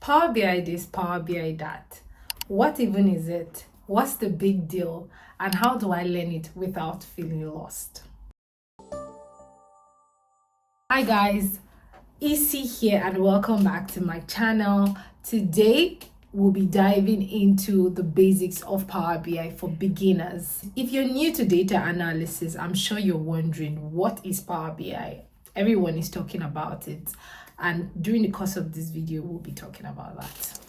Power BI this, Power BI that. What even is it? What's the big deal? And how do I learn it without feeling lost? Hi guys, Isi here and welcome back to my channel. Today we'll be diving into the basics of Power BI for beginners. If you're new to data analysis, I'm sure you're wondering, what is Power BI? Everyone is talking about it, and during the course of this video we'll be talking about that.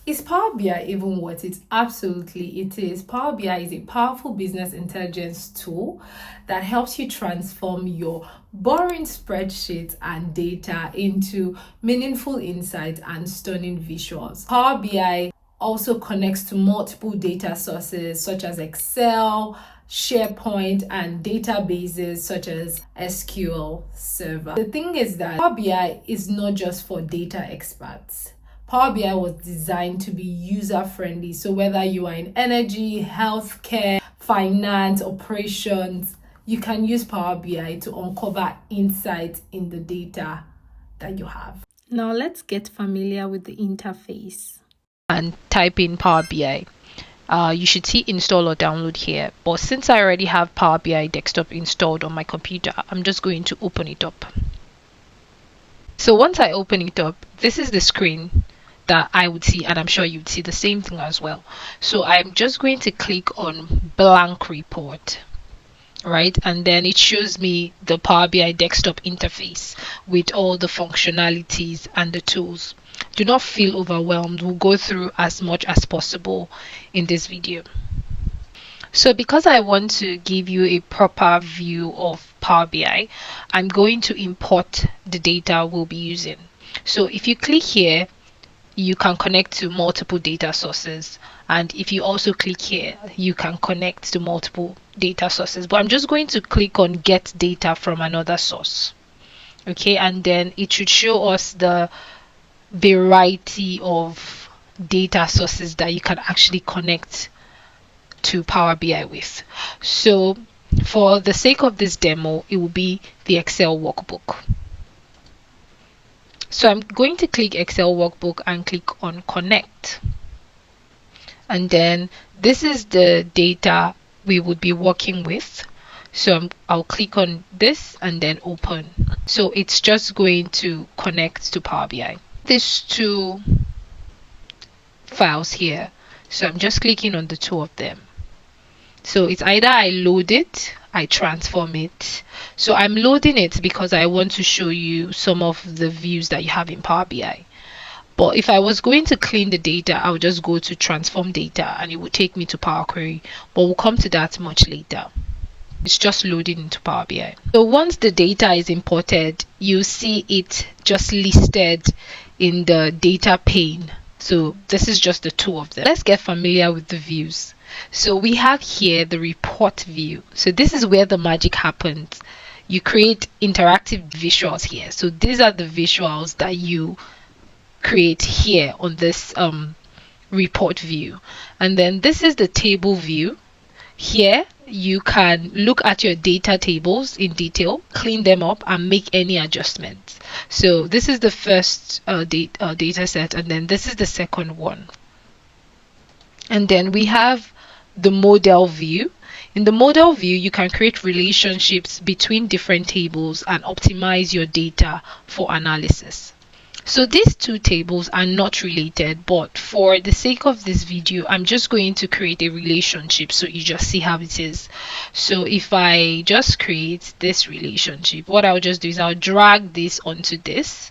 Is Power BI even what it? Absolutely, it is. Power BI is a powerful business intelligence tool that helps you transform your boring spreadsheets and data into meaningful insights and stunning visuals. Power BI also connects to multiple data sources such as Excel, SharePoint, and databases such as SQL Server. The thing is that Power BI is not just for data experts. Power BI was designed to be user-friendly. So whether you are in energy, healthcare, finance, operations, you can use Power BI to uncover insights in the data that you have. Now let's get familiar with the interface. And type in Power BI. You should see install or download here. But since I already have Power BI desktop installed on my computer, I'm just going to open it up. So once I open it up, this is the screen that I would see, and I'm sure you'd see the same thing as well. So I'm just going to click on blank report, right? And then it shows me the Power BI desktop interface with all the functionalities and the tools. Do not feel overwhelmed. We'll go through as much as possible in this video. So because I want to give you a proper view of Power BI, I'm going to import the data we'll be using. So if you click here, you can connect to multiple data sources, and if you also click here, you can connect to multiple data sources. But I'm just going to click on get data from another source, okay? And then it should show us the variety of data sources that you can actually connect to Power BI with. So for the sake of this demo, it will be the Excel workbook. So I'm going to click Excel workbook and click on connect. And then this is the data we would be working with. So I'll click on this and then open. So it's just going to connect to Power BI. These two files here. So I'm just clicking on the two of them. So it's either I load it, I transform it. So I'm loading it because I want to show you some of the views that you have in Power BI. But if I was going to clean the data, I would just go to transform data and it would take me to Power Query. But we'll come to that much later. It's just loading into Power BI. So once the data is imported, you see it just listed in the data pane. So this is just the two of them. Let's get familiar with the views. So we have here the report view. So this is where the magic happens. You create interactive visuals here. So these are the visuals that you create here on this report view. And then this is the table view. Here you can look at your data tables in detail, clean them up, and make any adjustments. So this is the first data set, and then this is the second one. And then we have the model view. In the model view, you can create relationships between different tables and optimize your data for analysis. So these two tables are not related, but for the sake of this video, I'm just going to create a relationship so you just see how it is. So if I just create this relationship, what I'll just do is I'll drag this onto this,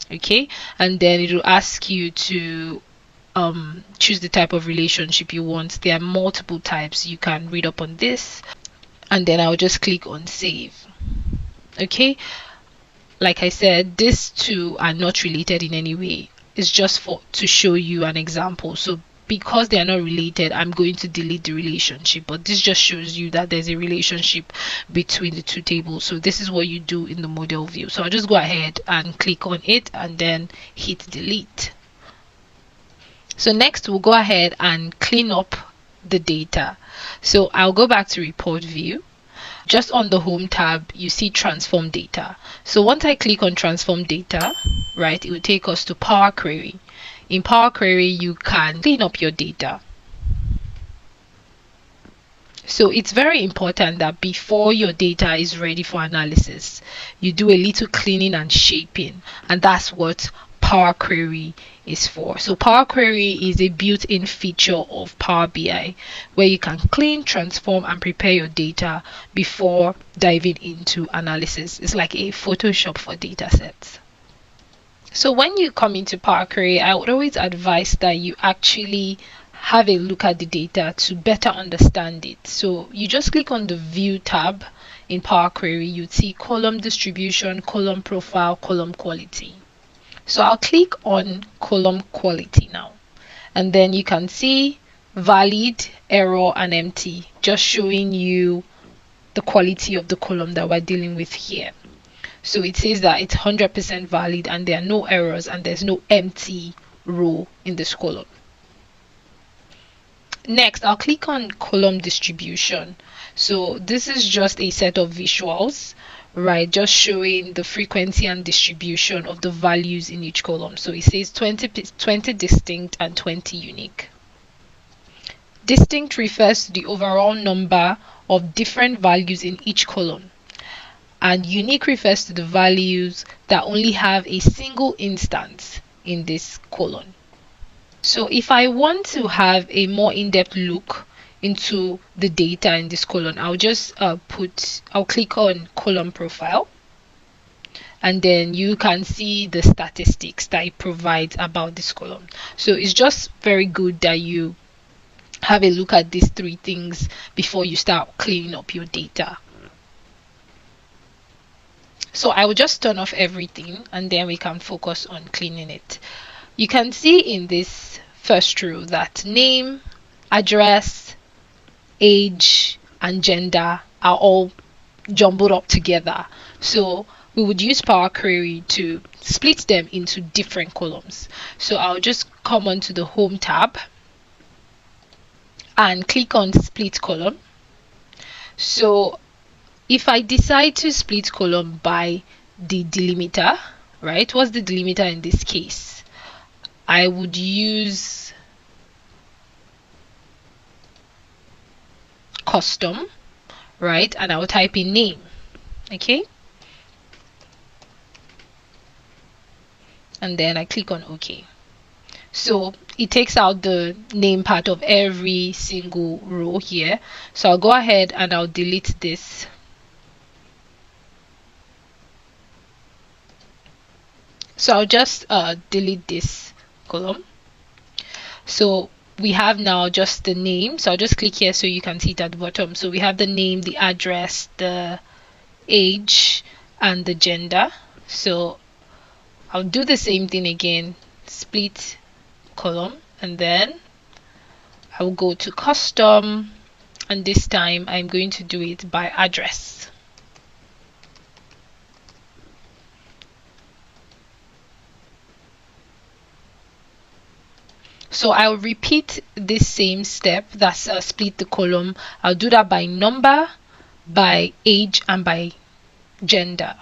okay? And then it will ask you to choose the type of relationship you want. There are multiple types. You can read up on this, and then I'll just click on save. Okay, like I said, these two are not related in any way. It's just to show you an example. So because they are not related, I'm going to delete the relationship, but this just shows you that there's a relationship between the two tables. So this is what you do in the model view. So I'll just go ahead and click on it and then hit delete. So next we'll go ahead and clean up the data. So I'll go back to report view just on the home tab, you see transform data. So once I click on transform data, right, it will take us to Power Query. In Power Query, you can clean up your data. So it's very important that before your data is ready for analysis, you do a little cleaning and shaping, and that's what Power Query is for. So Power Query is a built-in feature of Power BI where you can clean, transform, and prepare your data before diving into analysis. It's like a Photoshop for data sets. So when you come into Power Query, I would always advise that you actually have a look at the data to better understand it. So you just click on the View tab in Power Query. You see column distribution, column profile, column quality. So I'll click on column quality now, and then you can see valid, error, and empty, just showing you the quality of the column that we're dealing with here. So it says that it's 100% valid and there are no errors and there's no empty row in this column. Next, I'll click on column distribution. So this is just a set of visuals, right, just showing the frequency and distribution of the values in each column. So it says 20 distinct and 20 unique. Distinct refers to the overall number of different values in each column, and unique refers to the values that only have a single instance in this column. So if I want to have a more in-depth look into the data in this column, I'll just I'll click on column profile, and then you can see the statistics that it provides about this column. So it's just very good that you have a look at these three things before you start cleaning up your data. So I will just turn off everything and then we can focus on cleaning it. You can see in this first row that name, address, age, and gender are all jumbled up together. So we would use Power Query to split them into different columns. So I'll just come onto the Home tab and click on Split Column. So if I decide to split column by the delimiter, right? What's the delimiter in this case? I would use custom, right? And I will type in name, okay? And then I click on OK. So it takes out the name part of every single row here. So I'll go ahead and I'll delete this. So I'll just delete this column. So we have now just the name. So I'll just click here so you can see it at the bottom. So we have the name, the address, the age, and the gender. So I'll do the same thing again, split column, and then I will go to custom, and this time I'm going to do it by address. So I'll repeat this same step, that's split the column. I'll do that by number, by age, and by gender.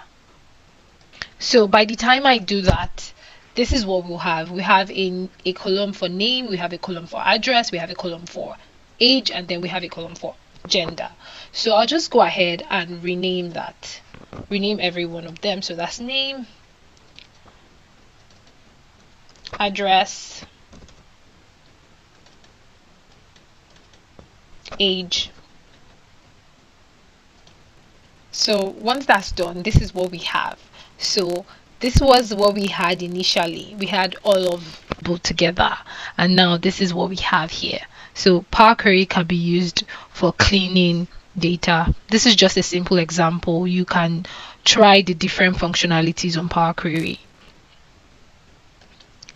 So by the time I do that, this is what we'll have. We have a column for name, we have a column for address, we have a column for age, and then we have a column for gender. So I'll just go ahead and rename that. Rename every one of them. So that's name, address, age. So once that's done, this is what we have. So this was what we had initially. We had all of both together, and now this is what we have here. So Power Query can be used for cleaning data. This is just a simple example. You can try the different functionalities on Power Query.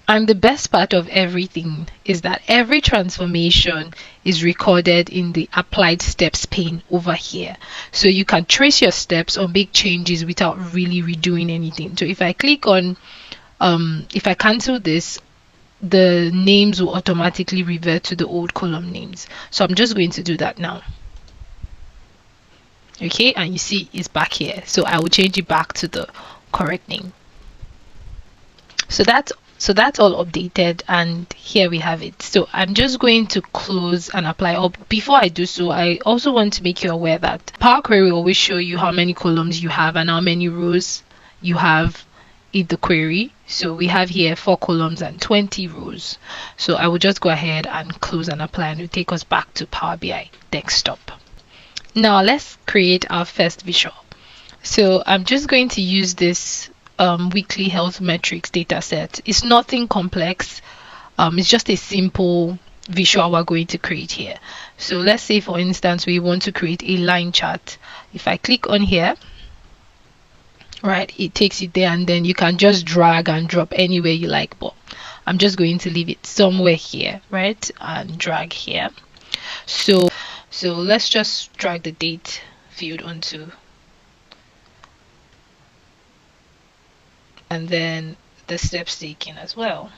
And the best part of everything is that every transformation is recorded in the applied steps pane over here. So you can trace your steps or make changes without really redoing anything. So if I click on, if I cancel this, the names will automatically revert to the old column names. So I'm just going to do that now. Okay, and you see it's back here, so I will change it back to the correct name. So that's all updated, and here we have it. So I'm just going to close and apply. Or before I do so, I also want to make you aware that Power Query will always show you how many columns you have and how many rows you have in the query. So we have here 4 columns and 20 rows. So I will just go ahead and close and apply, and it will take us back to Power BI desktop. Now let's create our first visual. So I'm just going to use this weekly health metrics data set. It's nothing complex. It's just a simple visual we're going to create here. So let's say, for instance, we want to create a line chart. If I click on here, right, it takes you there, and then you can just drag and drop anywhere you like, but I'm just going to leave it somewhere here, right, and drag here. So let's just drag the date field onto, and then the steps taken as well.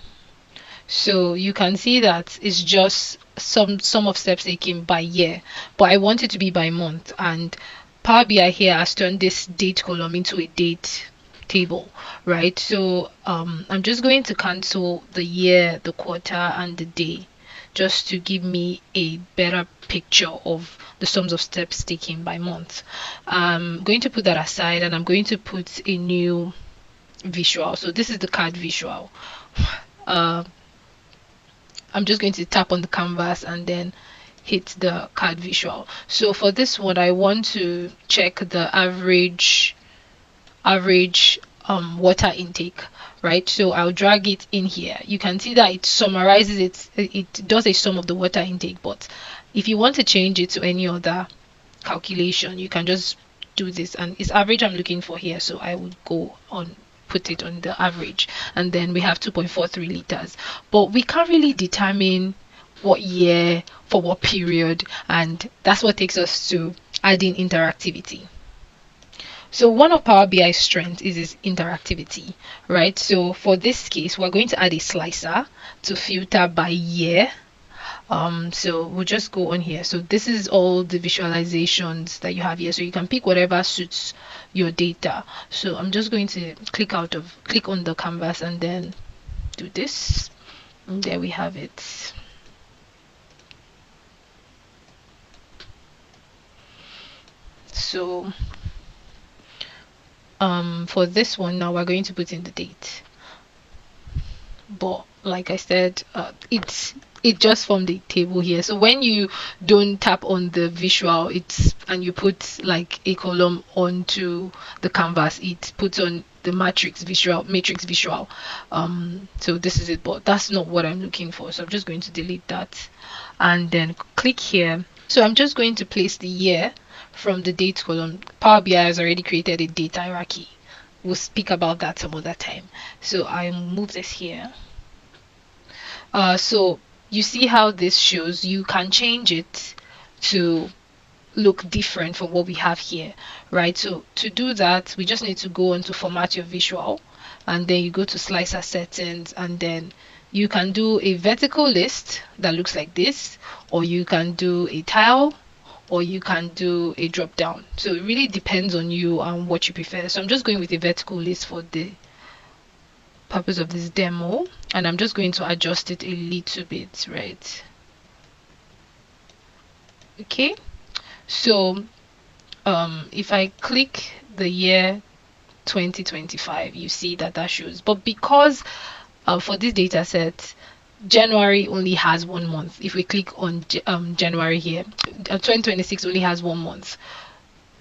So you can see that it's just some of steps taken by year, but I want it to be by month, and Power BI here has turned this date column into a date table, right? So I'm just going to cancel the year, the quarter, and the day, just to give me a better picture of the sums of steps taken by month. I'm going to put that aside, and I'm going to put a new visual. So this is the card visual. I'm just going to tap on the canvas and then hit the card visual. So for this one, I want to check the average water intake, right? So I'll drag it in here. You can see that it summarizes it does a sum of the water intake, but if you want to change it to any other calculation, you can just do this, and it's average I'm looking for here, so I would go on, put it on the average, and then we have 2.43 liters, but we can't really determine what year for what period, and that's what takes us to adding interactivity. So one of Power BI's strengths is its interactivity, right? So for this case, we're going to add a slicer to filter by year. So we'll just go on here. So this is all the visualizations that you have here, so you can pick whatever suits your data. So I'm just going to click on the canvas and then do this, and there we have it. So for this one now, we're going to put in the date, but like I said, it just formed a table here. So when you don't tap on the visual, and you put like a column onto the canvas, it puts on the matrix visual. So this is it, but that's not what I'm looking for, so I'm just going to delete that and then click here. So I'm just going to place the year from the date column. Power BI has already created a date hierarchy. We'll speak about that some other time. So I move this here. So you see how this shows. You can change it to look different from what we have here, right? So to do that, we just need to go on to format your visual, and then you go to slicer settings, and then you can do a vertical list that looks like this, or you can do a tile, or you can do a drop down. So it really depends on you and what you prefer. So I'm just going with a vertical list for the purpose of this demo, and I'm just going to adjust it a little bit, right? Okay, so if I click the year 2025, you see that shows, but because for this data set, January only has 1 month. If we click on January here, 2026 only has 1 month.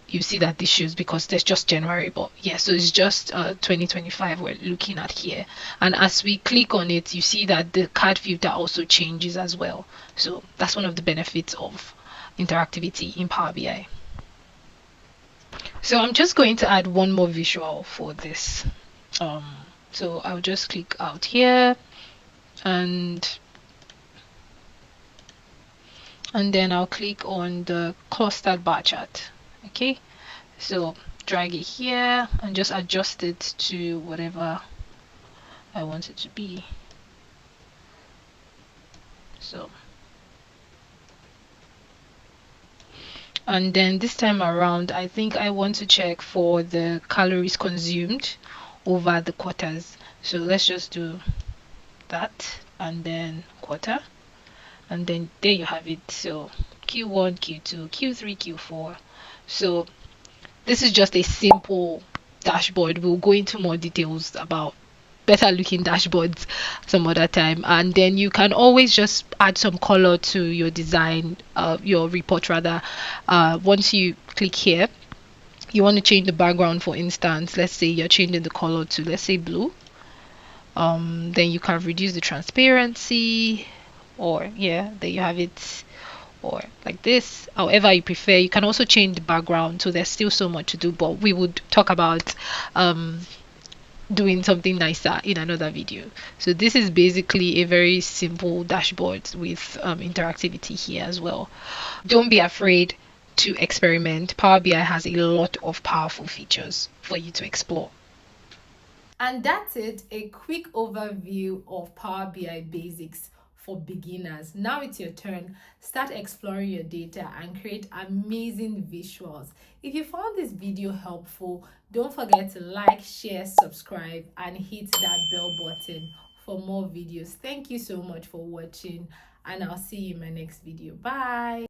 You see that this shows because there's just January, but yeah, so it's just 2025 we're looking at here. And as we click on it, you see that the card filter also changes as well. So that's one of the benefits of interactivity in Power BI. So I'm just going to add one more visual for this. So I'll just click out here, and then I'll click on the clustered bar chart. Okay, so drag it here and just adjust it to whatever I want it to be. So And then this time around, I think I want to check for the calories consumed over the quarters. So let's just do that and then quarter, and then there you have it. So Q1, Q2, Q3, Q4. So this is just a simple dashboard. We'll go into more details about better looking dashboards some other time, and then you can always just add some color to your design, your report rather. Once you click here, you want to change the background, for instance. Let's say you're changing the color to, let's say, blue. Then you can reduce the transparency, or yeah, there you have it, or like this, however you prefer. You can also change the background, so there's still so much to do, but we would talk about doing something nicer in another video. So this is basically a very simple dashboard with interactivity here as well. Don't be afraid to experiment. Power BI has a lot of powerful features for you to explore. And that's it, a quick overview of Power BI basics for beginners. Now it's your turn. Start exploring your data and create amazing visuals. If you found this video helpful, don't forget to like, share, subscribe, and hit that bell button for more videos. Thank you so much for watching, and I'll see you in my next video. Bye.